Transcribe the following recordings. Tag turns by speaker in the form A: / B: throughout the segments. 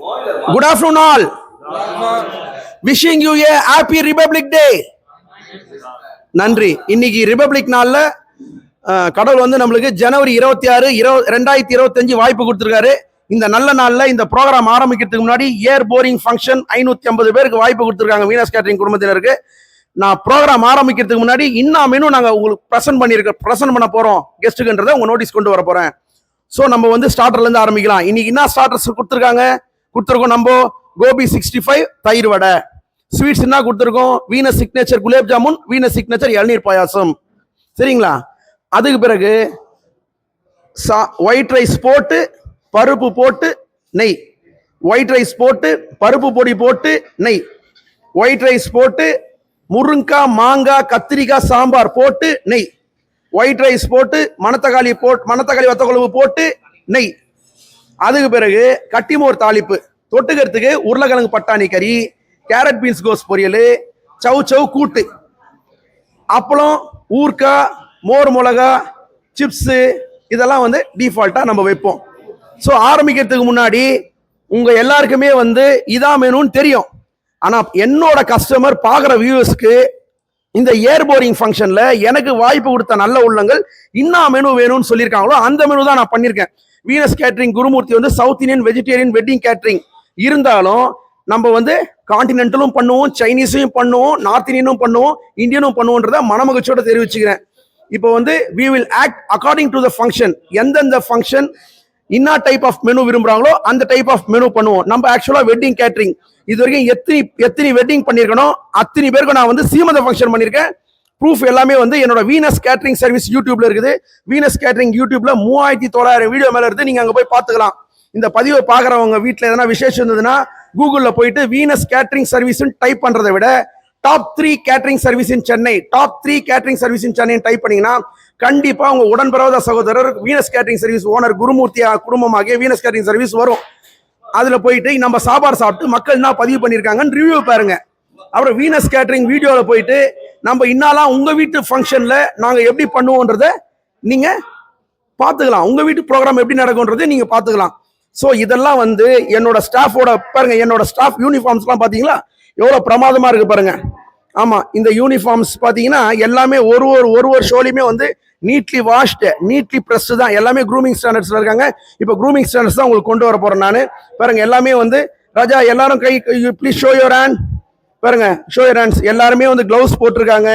A: Good afternoon, all. Wishing you a happy Republic Day. நன்றி. இன்னைக்கு republic நாள்ல கடவுள் வந்து நம்மளுக்கு ஜனவரி 26 2025 வாய்ப்பு கொடுத்திருக்காரு. இந்த நல்ல நாள்ல இந்த ப்ரோக்ராம் ஆரம்பிக்கிறதுக்கு முன்னாடி ஏர் போரிங் ஃபங்க்ஷன் 550 பேருக்கு வாய்ப்பு கொடுத்திருக்காங்க வீனஸ் கேட்டரிங் குடும்பத்தினருக்கு. நான் ப்ரோக்ராம் ஆரம்பிக்கிறதுக்கு முன்னாடி இன்னும் மெனு நாங்க உங்களுக்கு பிரசன்ட் பண்ண போறோம் கெஸ்ட்டுக்குன்றதை உங்க நோட்டீஸ் கொண்டு வர போறேன். ஸோ நம்ம வந்து ஸ்டார்டர்ல இருந்து ஆரம்பிக்கலாம். இன்னைக்கு என்ன ஸ்டார்டர்ஸ் கொடுத்துருக்கோம் நம்ம கோபி 65 தயிர் வடை. ஸ்வீட்ஸ் என்ன கொடுத்துருக்கோம்? Venus signature gulab jamun, Venus signature இளநீர் பாயாசம். சரிங்களா? அதுக்கு பிறகு ஒயிட் ரைஸ் போட்டு பருப்பு போட்டு நெய், ஒயிட் ரைஸ் போட்டு பருப்பு பொடி போட்டு நெய், ஒயிட் ரைஸ் போட்டு முருங்காய் மாங்காய் கத்திரிக்காய் சாம்பார் போட்டு நெய், ஒயிட் ரைஸ் போட்டு மணத்தக்காளி வத்த குழம்பு போட்டு நெய். அதுக்கு பிறகு கட்டிமோர் தாளிப்பு, தொட்டுக்கிறதுக்கு உருளைக்கிழங்கு பட்டாணி கறி, கேரட் பீன்ஸ் கோஸ் பொரியல், சவு கூட்டு, அப்பளம், ஊர்க்காய், மோர் மிளகா, சிப்ஸு, இதெல்லாம் வந்து டிஃபால்ட்டாக நம்ம வைப்போம். ஸோ ஆரம்பிக்கிறதுக்கு முன்னாடி உங்கள் எல்லாருக்குமே வந்து இதான் மெனுன்னு தெரியும். ஆனால் என்னோட கஸ்டமர் பார்க்குற வியூவர்ஸ்க்கு இந்த ஏர் போரிங் ஃபங்க்ஷனில் எனக்கு வாய்ப்பு கொடுத்த நல்ல உள்ளங்கள் இன்னும் மெனு வேணும்னு சொல்லியிருக்காங்களோ அந்த மெனு தான் நான் பண்ணியிருக்கேன். வீனஸ் கேட்டரிங் குருமூர்த்தி வந்து south Indian vegetarian wedding catering இருந்தாலும் நம்ம வந்து கான்டினென்டலும் பண்ணுவோம், சைனீஸையும் பண்ணுவோம், நார்த் இந்தியனும் பண்ணுவோம், இந்தியனும் பண்ணுவோன்றத மனமகிழ்ச்சியோட தெரிவிச்சுக்கிறேன். இப்போ வந்து we will act according to the function. எந்தெந்த ஃபங்க்ஷன் என்ன டைப் ஆஃப் மெனு விரும்புறாங்களோ அந்த டைப் ஆஃப் மெனு பண்ணுவோம். நம்ம ஆக்சுவலா வெட்டிங் கேட்டரிங் இது வரைக்கும் எத்தனை வெட்டிங் பண்ணியிருக்கணும் அத்தனை பேருக்கு நான் வந்து சீமந்த ஃபங்க்ஷன் பண்ணியிருக்கேன். ப்ரூஃப் எல்லாமே வந்து என்னோட வீனஸ் கேட்டரிங் சர்வீஸ் யூடியூப்ல இருக்குது. வீனஸ் கேட்டரிங் யூடியூப்ல 3900 வீடியோ மேல இருந்து நீங்க அங்க போய் பார்த்துக்கலாம். இந்த பதிவை பார்க்குறவங்க வீட்டில் எதனா விசேஷம் இருந்ததுன்னா கூகுளில் போயிட்டு வீனஸ் கேட்டரிங் சர்வீஸ் டைப் பண்றதை விட top 3 catering service in Chennai, top 3 catering service in Chennai type பண்ணீங்கன்னா கண்டிப்பா உங்க உடன்பிறவாத சகோதரர் Venus catering service owner Gurumurthy குடும்பமாகிய வீனஸ் கேட்டரிங் சர்வீஸ் வரும். அதுல போயிட்டு நம்ம சாப்பாடு சாப்பிட்டு மக்கள் என்ன பதிவு பண்ணியிருக்காங்கன்னு ரிவ்யூ பாருங்க. அப்புறம் வீனஸ் கேட்டரிங் வீடியோவில் போயிட்டு நம்ம இன்னாலாம் உங்க வீட்டு ஃபங்க்ஷன்ல நாங்க எப்படி பண்ணுவோன்றத நீங்க பார்த்துக்கலாம். உங்க வீட்டு ப்ரோக்ராம் எப்படி நடக்கும்ன்றது நீங்க பார்த்துக்கலாம். ஸோ இதெல்லாம் வந்து என்னோட ஸ்டாஃபோட பாருங்க, என்னோட ஸ்டாஃப் யூனிஃபார்ம்ஸ்லாம் பார்த்தீங்களா எவ்வளோ பிரமாதமா இருக்கு பாருங்க. ஆமா, இந்த யூனிஃபார்ம்ஸ் பார்த்தீங்கன்னா எல்லாமே ஒரு ஷோலையுமே வந்து நீட்லி வாஷ்டு, நீட்லி ப்ரெஸ்டு தான். எல்லாமே க்ரூமிங் ஸ்டாண்டர்ட்ஸ்ல இருக்காங்க. இப்போ க்ரூமிங் ஸ்டாண்டர்ட்ஸ் தான் உங்களுக்கு கொண்டு வர போறேன் நான். பாருங்க எல்லாமே வந்து ராஜா எல்லாரும் கை ப்ளீஸ் ஷோ யோர் ஹேண்ட். பாருங்க ஷோ யோர் ஹேண்ட்ஸ். எல்லாருமே வந்து கிளவுஸ் போட்டிருக்காங்க,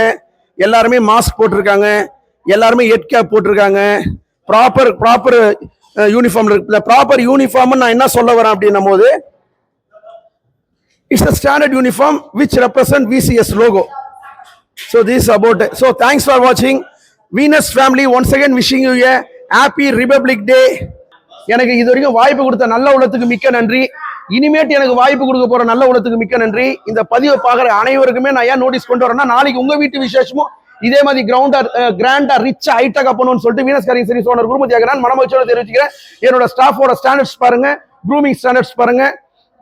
A: எல்லாருமே மாஸ்க் போட்டிருக்காங்க, எல்லாருமே ஹெட் கேப் போட்டிருக்காங்க. ப்ராப்பர் யூனிஃபார்ம் இருக்கு. ப்ராப்பர் யூனிஃபார்ம் நான் என்ன சொல்ல வரேன் அப்படின்னும் போது it's a standard uniform which represent VCS logo. So this is about it. So thanks for watching. Venus family once again wishing you a happy Republic Day. எனக்கு இது வரைக்கும் வாய்ப்பு கொடுத்த நல்ல உள்ளத்துக்கு மிக்க நன்றி. இனிமேட்டு எனக்கு வாய்ப்பு கொடுக்க போற நல்ல உள்ளத்துக்கு மிக்க நன்றி. இந்த பதிவை பார்க்குற அனைவருக்குமே நான் ஏன் நோட்டீஸ் கொண்டு வரேன்னா நாளைக்கு உங்க வீட்டு விசேஷமும் இதே மாதிரி கிராண்டா ரிச்சா ஹைட்டா பண்ணணும்னு சொல்லிட்டு Venus catering service owner Gurumurthy ஆகிறான் மனமகிழ்ச்சியோட தெரிவிச்சுக்கிறேன். என்னோட ஸ்டாஃபோட ஸ்டாண்டர்ட்ஸ் பாருங்க, க்ரூமிங் ஸ்டாண்டர்ட்ஸ்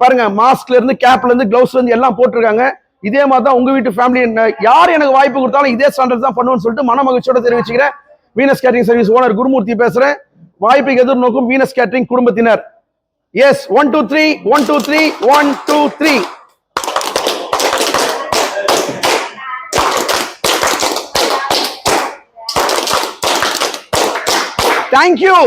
A: பாருங்க மாஸ்க்ல இருந்து கேப்ல இருந்து கிளவுஸ்ல இருந்து எல்லாம் போட்டிருக்காங்க. இதே மாதிரி தான் உங்க வீட்டு ஃபேமிலி யார் எனக்கு வாய்ப்பு கொடுத்தாலும் இதே ஸ்டாண்டர்ட் தான் பண்ணுவோம்னு சொல்லிட்டு மனமகிழ்ச்சியோட தெரிவிச்சுக்கிறேன். Venus catering service owner Gurumurthy பேசுறேன். வாய்ப்புக்கு எதிர்நோக்கும் வீனஸ் கேட்டரிங் குடும்பத்தினர். எஸ் 1 2 3 1 2 3 1 2 3. Thank you.